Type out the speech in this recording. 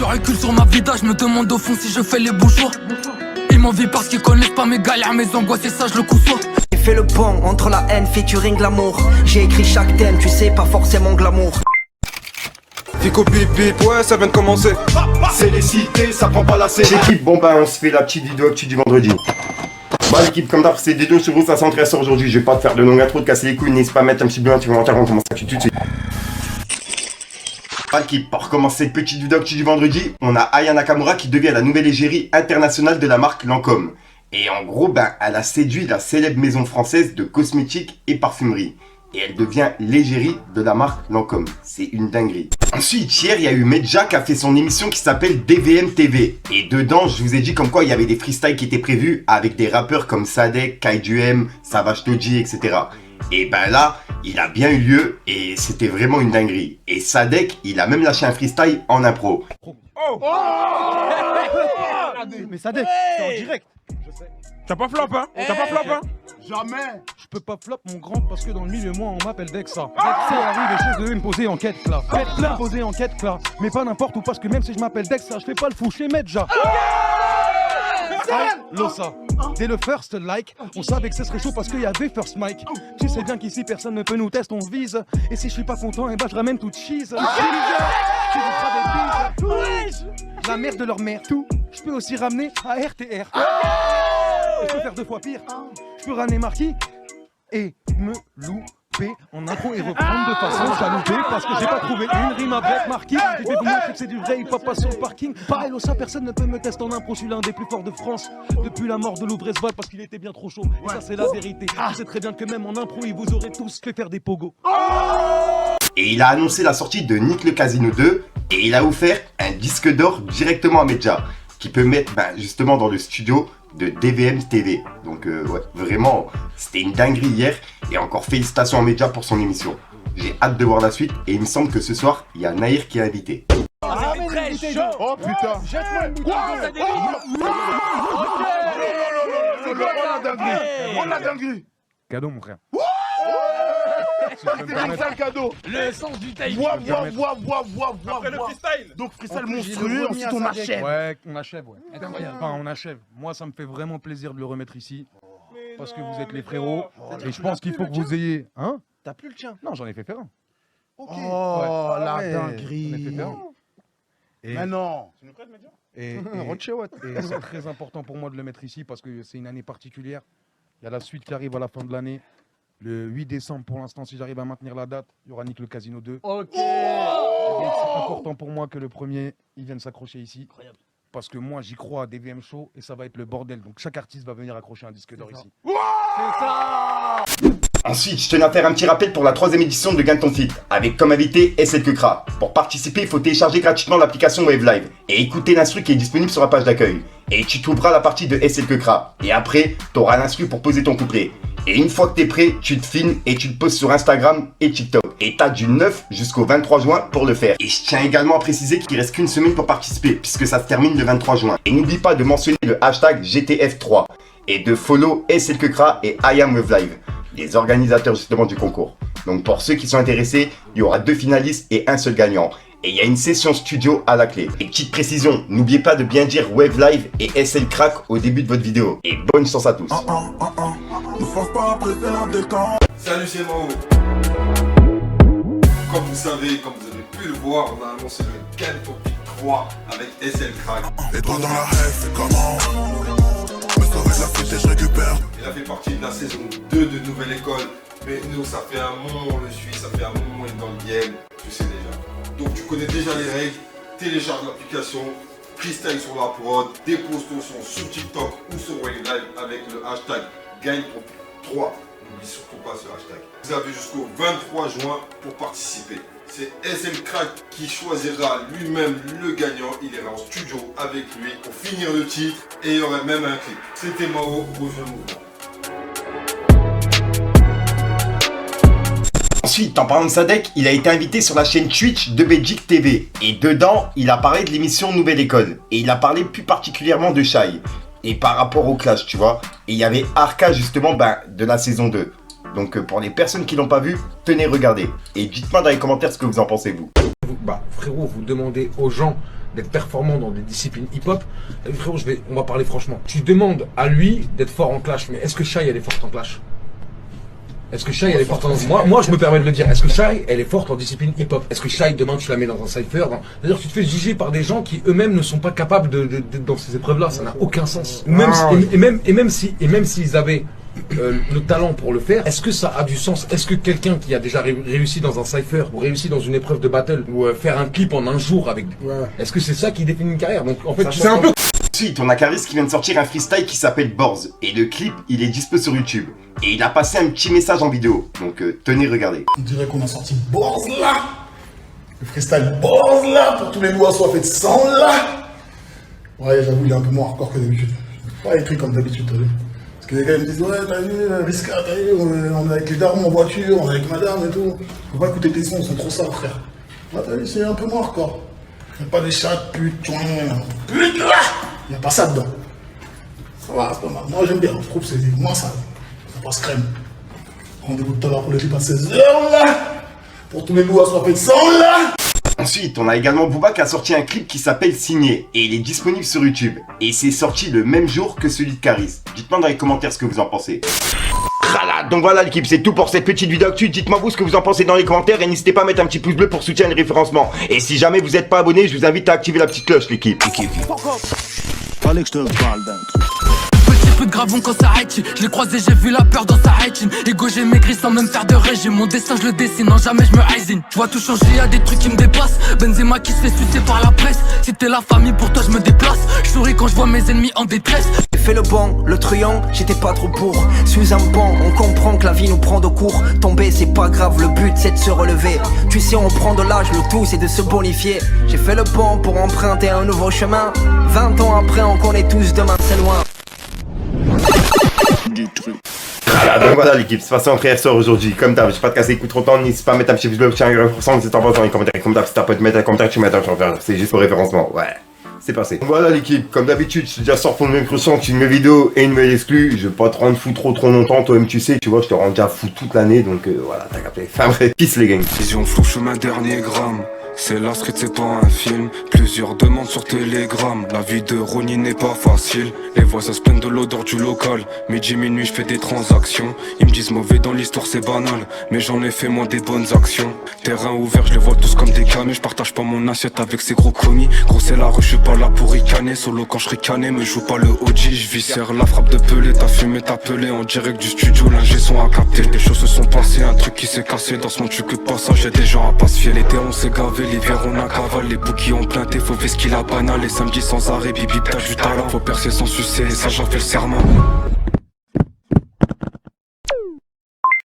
Je recule sur ma vida, je me demande au fond si je fais les bouchons. Ils m'envient parce qu'ils connaissent pas mes galères, mes angoisses et ça je le coup saute. J'ai fait le pont entre la haine featuring l'amour. J'ai écrit chaque thème, tu sais, pas forcément glamour. Fico bip bip, ouais ça vient de commencer. C'est les cités, ça prend pas la scène. L'équipe, bon bah on se fait la petite vidéo actu du vendredi. Bah l'équipe, comme d'hab, c'est des deux sur vous, ça s'intéresse aujourd'hui. Je vais pas te faire de longue intro, de casser les couilles, n'hésite pas à mettre un petit bleu, tu vas voir, on commence tout de suite. Bah l'équipe, pour commencer cette petite vidéo actu du vendredi, on a Aya Nakamura qui devient la nouvelle égérie internationale de la marque Lancôme. Et en gros, ben, elle a séduit la célèbre maison française de cosmétiques et parfumerie. Et elle devient l'égérie de la marque Lancôme. C'est une dinguerie. Ensuite, hier, il y a eu Medja qui a fait son émission qui s'appelle DVM TV. Et dedans, je vous ai dit comme quoi il y avait des freestyles qui étaient prévus avec des rappeurs comme Sadek, Kaiduem, Savage Toji, etc. Et ben là, il a bien eu lieu et c'était vraiment une dinguerie. Et Sadek, il a même lâché un freestyle en impro. Mais Sadek, c'est en direct. Je sais. T'as pas flop hein? T'as pas flop hein? Jamais. Je peux pas flop mon grand parce que dans le milieu moi on m'appelle Vexa. Vexa arrive et je devais me poser en quête là. Me poser en quête là. Mais pas n'importe où parce que même si je m'appelle Vexa, je fais pas le fou chez Medja. Losa, dès le first like, on savait que ce serait chaud parce qu'il y avait first mic. Tu sais bien qu'ici personne ne peut nous tester, on vise. Et si je suis pas content, et bah je ramène toute cheese. Tu vous feras des bises. La mère de leur mère, tout. Je peux aussi ramener à RTR. Je peux faire deux fois pire. Je peux ramener Marquis et me louper en intro et reprendre de façon chaloupée parce que j'ai pas trouvé une rime avec Marquis. Je vais vous montrer que c'est du vrai hip-hop pas sur le parking. Pareil, ça personne ne peut me tester en impro. Je suis l'un des plus forts de France depuis la mort de Louvresval parce qu'il était bien trop chaud. Et ça c'est la vérité. Je sais très bien que même en impro, ils vous auraient tous fait faire des pogos. Et il a annoncé la sortie de Nick le Casino 2 et il a offert un disque d'or directement à Medja qui peut mettre justement dans le studio de DVM TV. Donc ouais, vraiment, c'était une dinguerie hier et encore félicitations à Medja pour son émission. J'ai hâte de voir la suite et il me semble que ce soir, il y a Nahir qui est invité. C'était très chaud. Oh putain! Jette-moi une bouteille. Oh la dinguerie! Cadeau mon frère. C'est ça le cadeau! Le sens du taille. Après le freestyle! Donc freestyle monstrueux, ensuite on achève. Ouais, on achève, ouais. Enfin, on achève. Moi, ça me fait vraiment plaisir de le remettre ici. Parce que vous êtes les frérots. Et je pense qu'il faut que vous ayez. Hein? T'as plus le tien? Non, j'en ai fait faire un. Ok. Oh, la J'en ai fait dinguerie. faire un. Et, Mais non. et c'est très important pour moi de le mettre ici parce que c'est une année particulière. Il y a la suite qui arrive à la fin de l'année. Le 8 décembre, pour l'instant, si j'arrive à maintenir la date, il y aura Nick le Casino 2. Ok. Donc, c'est important pour moi que le premier, il vienne s'accrocher ici. Incroyable. Parce que moi, j'y crois à DVM Show et ça va être le bordel. Donc, chaque artiste va venir accrocher un disque d'or ici. C'est ça. Ensuite, je tenais à faire un petit rappel pour la 3ème édition de Gagne ton Fit, avec comme invité SLKCRA. Pour participer, il faut télécharger gratuitement l'application Wave Live et écouter l'instru qui est disponible sur la page d'accueil. Et tu trouveras la partie de SLKCRA. Et après, tu auras l'instru pour poser ton couplet. Et une fois que t'es prêt, tu te filmes et tu te postes sur Instagram et TikTok. Et t'as du 9 jusqu'au 23 juin pour le faire. Et je tiens également à préciser qu'il reste qu'une semaine pour participer, puisque ça se termine le 23 juin. Et n'oublie pas de mentionner le hashtag GTF3 et de follow SLKCRA et I Am With Live, les organisateurs justement du concours. Donc pour ceux qui sont intéressés, il y aura 2 finalistes et un seul gagnant. Et il y a une session studio à la clé. Et petite précision, n'oubliez pas de bien dire Wave Live et SL Crack au début de votre vidéo. Et bonne chance à tous. Salut, c'est Mao. Comme vous savez, comme vous avez pu le voir, on a annoncé le Gagne ton Fit 3 avec SL Crack. Les doigts dans la haie, c'est comment? Me sauver de la fuite et je récupère. Il a fait partie de la saison 2 de Nouvelle École. Mais nous, ça fait un moment on le suit, ça fait un moment on est dans le game, tu sais déjà. Donc tu connais déjà les règles, télécharge l'application, freestyle sur la prod, dépose ton son sur TikTok ou sur Wave Live avec le hashtag Gagne ton Fit 3. N'oublie surtout pas ce hashtag. Vous avez jusqu'au 23 juin pour participer. C'est SL Crack qui choisira lui-même le gagnant. Il ira en studio avec lui pour finir le titre et il y aurait même un clip. C'était Mao au jeu mouvement. Ensuite, en parlant de Sadek, il a été invité sur la chaîne Twitch de Belgique TV. Et dedans, il a parlé de l'émission Nouvelle École. Et il a parlé plus particulièrement de Shai. Et par rapport au clash, tu vois. Et il y avait Arca justement de la saison 2. Donc pour les personnes qui l'ont pas vu, tenez, regardez. Et dites-moi dans les commentaires ce que vous en pensez, vous. Frérot, vous demandez aux gens d'être performant dans des disciplines hip-hop, frérot, on va parler franchement. Tu demandes à lui d'être fort en clash, mais est-ce que Shai elle est forte en clash? Est-ce que Shai elle est forte en... Moi je me permets de le dire, est-ce que Shai elle est forte en discipline hip-hop? Est-ce que Shai demain tu la mets dans un cypher? C'est-à-dire que tu te fais juger par des gens qui eux-mêmes ne sont pas capables d'être dans ces épreuves-là, ça n'a aucun sens. Même s'ils avaient le talent pour le faire, est-ce que ça a du sens? Est-ce que quelqu'un qui a déjà réussi dans un cypher ou réussi dans une épreuve de battle ou faire un clip en un jour avec... Est-ce que c'est ça qui définit une carrière? Donc en fait c'est un peu... Ensuite, on a Caris qui vient de sortir un freestyle qui s'appelle Borz. Et le clip, il est dispo sur YouTube. Et il a passé un petit message en vidéo. Donc tenez, regardez. On dirait qu'on a sorti Borz là. Le freestyle Borz là, pour tous les loups assoiffés de sang là. Ouais, j'avoue, il est un peu moins hardcore que d'habitude. Pas écrit comme d'habitude, t'as vu. Parce que les gars ils me disent, ouais, t'as vu, Riska, t'as vu, on est avec les darons en voiture, on est avec madame et tout. Faut pas écouter tes sons, ils sont trop sales, frère. Ouais, t'as vu, c'est un peu moins hardcore. Fais pas des chats, putain. Il n'y a pas ça dedans. Ça va, c'est pas mal. Moi j'aime bien, je trouve que c'est moins sale. Ça passe crème. Rendez-vous tout à l'heure pour le clip à 16h là. Pour tous les loups assoiffés de sang là. Ensuite, on a également Booba qui a sorti un clip qui s'appelle Signé. Et il est disponible sur YouTube. Et c'est sorti le même jour que celui de Caris. Dites-moi dans les commentaires ce que vous en pensez. Donc voilà l'équipe, c'est tout pour cette petite vidéo actu. Dites-moi vous ce que vous en pensez dans les commentaires et n'hésitez pas à mettre un petit pouce bleu pour soutenir le référencement. Et si jamais vous n'êtes pas abonné, je vous invite à activer la petite cloche l'équipe. Fallait que je te parle d'un truc. Petit peu de gravon quand ça rétine. Je l'ai croisé, j'ai vu la peur dans sa rétine. Ego j'ai maigri sans même faire de régime. Mon destin je le dessine, non jamais je me haïsine. Je vois tout changer, y'a des trucs qui me dépassent. Benzema qui se fait sucer par la presse. Si t'es la famille pour toi je me déplace. Je souris quand je vois mes ennemis en détresse. J'ai fait le banc, le truand, j'étais pas trop pour. Suis un banc, on comprend que la vie nous prend de court. Tomber c'est pas grave, le but c'est de se relever. Tu sais on prend de l'âge, le tout c'est de se bonifier. J'ai fait le banc pour emprunter un nouveau chemin. 20 ans après on connaît tous demain c'est loin. Donc voilà l'équipe, c'est passé en frère sort aujourd'hui. Comme d'hab, j'ai pas de casser les coups trop longtemps, n'hésite pas à mettre un petit pouce bleu, tiens, si t'en penses dans les commentaires. Comme d'hab, si t'as pas de mettre un commentaire, tu mets un commentaire. C'est juste pour référencement, ouais. C'est passé. Donc voilà l'équipe, comme d'habitude, je te déjà sors pour une même crucian, une nouvelle vidéo et une nouvelle exclue. Je vais pas te rendre fou trop longtemps, toi-même tu sais, tu vois, je te rends déjà fou toute l'année, donc voilà, t'as capté. Enfin bref, peace les gangs. Vision flou, chemin dernier gramme. C'est la street, c'est pas un film. Plusieurs demandes sur Telegram. La vie de Ronnie n'est pas facile. Les voisins se plaignent de l'odeur du local. Midi, minuit, je fais des transactions. Ils me disent mauvais dans l'histoire, c'est banal. Mais j'en ai fait moi des bonnes actions. Terrain ouvert, je les vois tous comme des camés. Je partage pas mon assiette avec ces gros commis. Gros, c'est la rue, je suis pas là pour ricaner. Solo quand je ricaner, me joue pas le OG. Je viscère la frappe de Pelé. T'as fumé, t'as pelé en direct du studio. L'ingé son à capter. Des choses se sont passées, un truc qui s'est cassé. Dans ce monde, tu que de passage, y'a des gens à pas se fier. L'été, on s'est gavé. L'hiver on a cavale, les bouquets ont planté, faut ce qu'il a banal. Les samedis sans arrêt, bip bip t'as du talent. Faut percer sans sucer, ça j'en fais le serment.